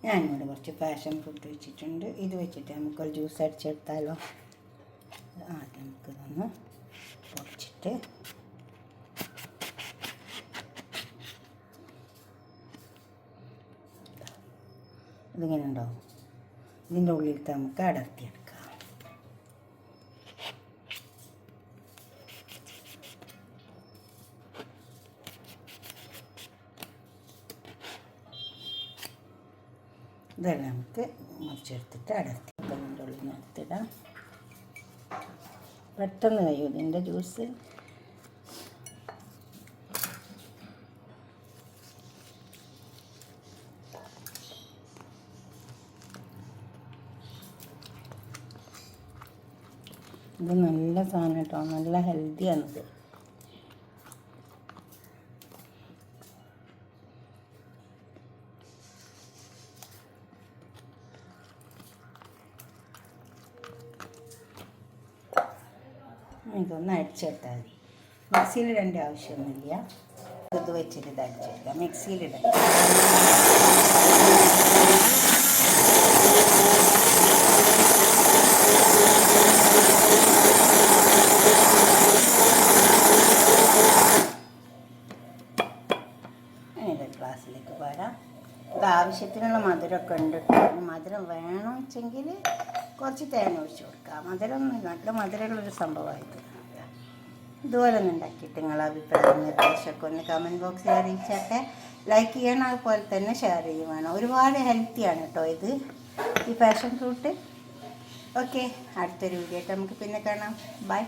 ഞാനിവിടെ കുറച്ച് passion fruit വെച്ചിട്ടുണ്ട്. ഇത് വെച്ചിട്ട് നമുക്കൊരു ജ്യൂസ് അടിച്ചെടുത്താലോ. ആദ്യം നമുക്കിതൊന്ന് പൊടിച്ചിട്ട് ഇതിങ്ങനെ ഉണ്ടാവും. ഇതിൻ്റെ ഉള്ളിലത്തെ നമുക്ക് അടർത്തിയെടുക്കാം. ഇതെല്ലാം നമുക്ക് മുറിച്ചെടുത്തിട്ട് അടർത്തി ഇതിൻ്റെ ഉള്ളിൽ നിന്ന് എടുത്തിടാം. പെട്ടെന്ന് കഴിയും ഇതിൻ്റെ ജ്യൂസ്. ഇത് നല്ല സാധനം കേട്ടോ, നല്ല ഹെൽത്തിയാണിത്. ഇതൊന്ന് അടിച്ചെടുത്താൽ മതി. മിക്സിയിലിടേണ്ട ആവശ്യമൊന്നുമില്ല. ഇത് വെച്ചിട്ട് ഇത് അടിച്ചെടുക്കാം. മിക്സിയിലിടാം. ഇത് ഗ്ലാസ്സിലേക്ക് പാരാം. ഇത് ആവശ്യത്തിനുള്ള മധുരമൊക്കെ ഉണ്ട്. മധുരം വേണമെന്ന് വെച്ചെങ്കിൽ കുറച്ച് തേങ്ങ ഒഴിച്ച് കൊടുക്കുക. മധുരം നല്ല മധുരമുള്ളൊരു സംഭവമായത്. ഇതുപോലെ ഒന്ന് ഉണ്ടാക്കിയിട്ട് നിങ്ങളുടെ അഭിപ്രായം നിർദ്ദേശമൊക്കെ ഒന്ന് കമൻറ്റ് ബോക്സിൽ അറിയിച്ചൊക്കെ. ലൈക്ക് ചെയ്യണം, അതുപോലെ തന്നെ ഷെയർ ചെയ്യും വേണം. ഒരുപാട് ഹെൽത്തിയാണ് കേട്ടോ ഇത്, ഈ പാഷൻ ഫ്രൂട്ട്. ഓക്കെ, അടുത്തൊരു വീഡിയോ ആയിട്ട് നമുക്ക് പിന്നെ കാണാം. ബൈ.